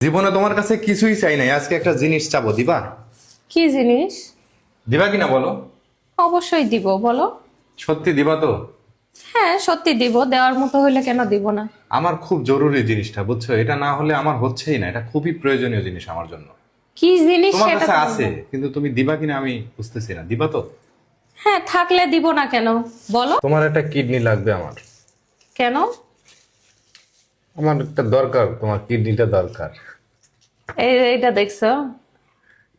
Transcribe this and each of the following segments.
জীবনে তোমার কাছে কিছুই চাই নাই, আজকে একটা জিনিস চাবো, দিবা? কি জিনিস? দিবা কিনা বলো? অবশ্যই দিব, বলো। সত্যি দিবা তো? হ্যাঁ, সত্যি দিব, দেওয়ার মতো হইলে কেন দিব না? আমার খুব জরুরি জিনিসটা, বুঝছো? এটা না হলে আমার হচ্ছেই না, এটা খুবই প্রয়োজনীয় জিনিস আমার জন্য। কি জিনিস তোমার সেটা কাছে তো আছে, বলবো। কিন্তু তুমি দিবা কিনা আমি বুঝতেছি না। দিবা তো? হ্যাঁ, থাকলে দিব না কেন, বলো। তোমার একটা কিডনি লাগবে আমার। কেন? আমার একটা দরকার, তোমার কিডনিটা দরকার। এইটা দেখছো?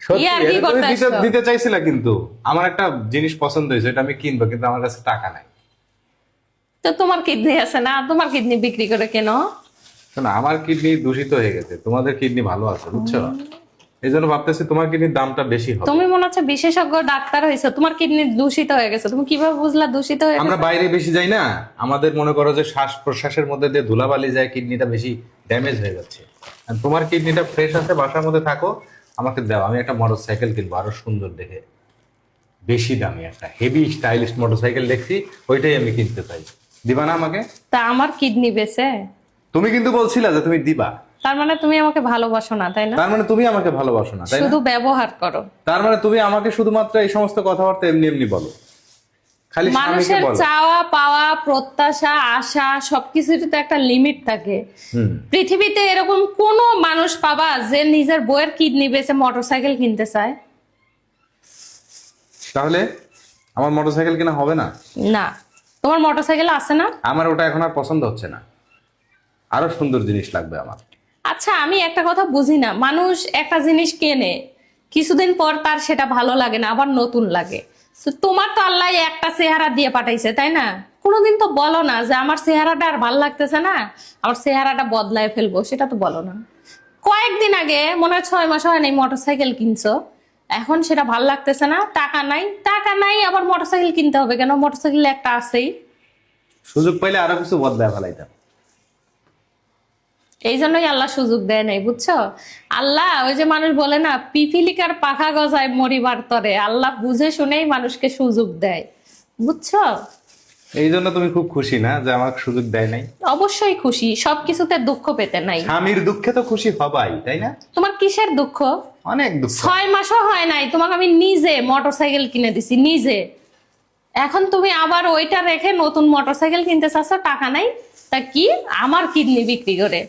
সত্যি ইয়ার কি এটা তুমি করতে আসছো? দিতে চাইছিলা, কিন্তু আমার একটা জিনিস পছন্দ হয়েছে, এটা আমি কিনবো, কিন্তু আমার কাছে টাকা নাই। তো তোমার কিডনি আছে না, তোমার কিডনি বিক্রি করে কেন? শোনো, আমার কিডনি দূষিত হয়ে গেছে, তোমাদের কিডনি ভালো আছে, বুঝছো? এই জন্য ভাবতেছি তোমার কিডনির দামটা বেশি হবে। তুমি মনে হচ্ছে বিশেষজ্ঞ ডাক্তার হয়েছো, তোমার কিডনি দূষিত হয়ে গেছে, তুমি কিভাবে বুঝলা দূষিত হয়ে আমরা গেছে? বাইরে বেশি যাই না, আমাদের মনে করো যে শ্বাস প্রশ্বাসের মধ্যে দিয়ে ধুলাবালি যায়, কিডনিটা বেশি ড্যামেজ হয়ে যাচ্ছে। আর তোমার কিডনিটা ফ্রেশ আছে, বাসার মধ্যে থাকো, আমাকে দাও, আমি একটা মোটরসাইকেল কিনবো আরো সুন্দর দেখে, বেশি দামি একটা হেভি স্টাইলিশ মোটরসাইকেল দেখছি, ওইটাই আমি কিনতে চাই। দিবা না আমাকে? তা আমার কিডনি বেচে? তুমি কিন্তু বলছিলা যে তুমি দিবা। তার মানে তুমি আমাকে ভালোবাসো না, তাই না? তার মানে তুমি আমাকে ভালোবাসো না, তাই না? শুধু ব্যবহার করো। তার মানে তুমি আমাকে শুধুমাত্র এই সমস্ত কথাবার্তা এমনি এমনি বলো, খালি স্বামীকে মানুষের বলো। চাওয়া পাওয়া প্রত্যাশা আশা সবকিছুরই তো একটা লিমিট থাকে। হুম। পৃথিবীতে এরকম কোনো মানুষ পাবা যে নিজের বইয়ের কিডনি বেচে মোটরসাইকেল কিনতে চায়? তাহলে আমার মোটরসাইকেল কিনা হবে না? না। তোমার মোটরসাইকেল আছে না? আমার ওটা এখন আর পছন্দ হচ্ছে না, আরো সুন্দর জিনিস লাগবে আমার। আচ্ছা, আমি একটা কথা বুঝি না, মানুষ একটা জিনিস কেনে, কিছুদিন পর তার সেটা ভালো লাগে না, আবার নতুন লাগে। তো তোমার তো আল্লাহ একটা চেহারা দিয়ে পাঠাইছে, তাই না? কোনোদিন তো বলো না যে আমার চেহারাটা আর ভালো লাগতেছে না, আমার চেহারাটা বদলায় ফেলবো, সেটা তো বলো না। কয়েকদিন আগে মনে হয় 6 মাস হয় নাই মোটরসাইকেল কিনছো, এখন সেটা ভালো লাগতেছে না, টাকা নাই, টাকা নাই, আবার মোটরসাইকেল কিনতে হবে কেন? মোটরসাইকেল একটা আছেই। সুযোগ পাইলে আরো কিছু বদলায় ফেলাইতাম। এই জন্যই আল্লাহ সুযোগ দেয় নাই, বুঝছো? আল্লাহ ওই যে মানুষ বলে না, পিপিলিকার পাখা গজায় মরিবার তরে, আল্লাহ বুঝে শুনেই মানুষকে সুযোগ দেয়, বুঝছো? এই জন্য তুমি খুব খুশি না যে আমাকে সুযোগ দেয় নাই? অবশ্যই খুশি, সবকিছুতে দুঃখ পেতে নাই। স্বামীর দুঃখে তো খুশি হবাই, তাই না? তোমার কিসের দুঃখ? অনেক দুঃখ। 6 মাসও হয় নাই তোমাকে আমি নিজে মোটরসাইকেল কিনে দিছি, নিজে। এখন তুমি আবার ওইটা রেখে নতুন মোটরসাইকেল কিনতে চাচ্ছ, টাকা নাই, তা কি আমার কিডনি বিক্রি করে?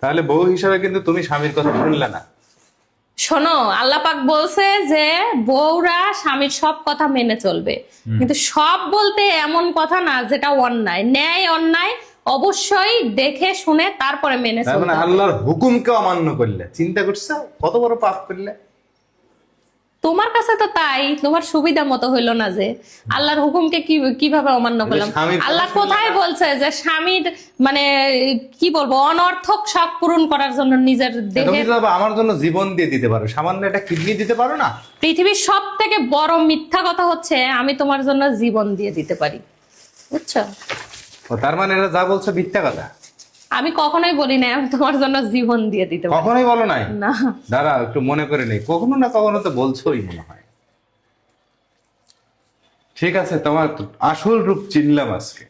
তাহলে বউ হিসাবে কিন্তু তুমি স্বামীর কথা শুনলে না। শোনো, আল্লাহ পাক বলছে যে বউরা স্বামীর সব কথা মেনে চলবে, কিন্তু সব বলতে এমন কথা না যেটা অন্যায়, ন্যায় অন্যায় অবশ্যই দেখে শুনে তারপরে মেনে তার চলবে। মানে আল্লাহর হুকুমকে অমান্য করলে, চিন্তা করছো কত বড় পাপ করলে? তোমার কাছে তো তাই, তোমার সুবিধা মতো হইলো না যে আল্লাহর হুকুমকে কিভাবে অমান্য করলাম? স্বামীর কথা আল্লাহ শুনলে কোথায় না? বলছে যে স্বামীর মানে কি বলবো, অনর্থক শখ পূরণ করার জন্য নিজের তুমি দেহের। তো আমার জন্য জীবন দিয়ে দিতে পারো, সামান্য একটা কিডনি দিতে পারো না? পৃথিবীর সব থেকে বড় মিথ্যা কথা হচ্ছে আমি তোমার জন্য জীবন দিয়ে দিতে পারি, বুঝছো? ও তার মানে এটা যা বলছো মিথ্যা কথা? আমি কখনোই বলি না আমি তোমার জন্য জীবন দিয়ে দিতে পারি। কখনোই বলো নাই? না। দাঁড়াও একটু মনে করে নেই, কখনো না কখনো তো বলছোই মনে হয়। ঠিক আছে, তোমার আসল রূপ চিনলাম আজকে।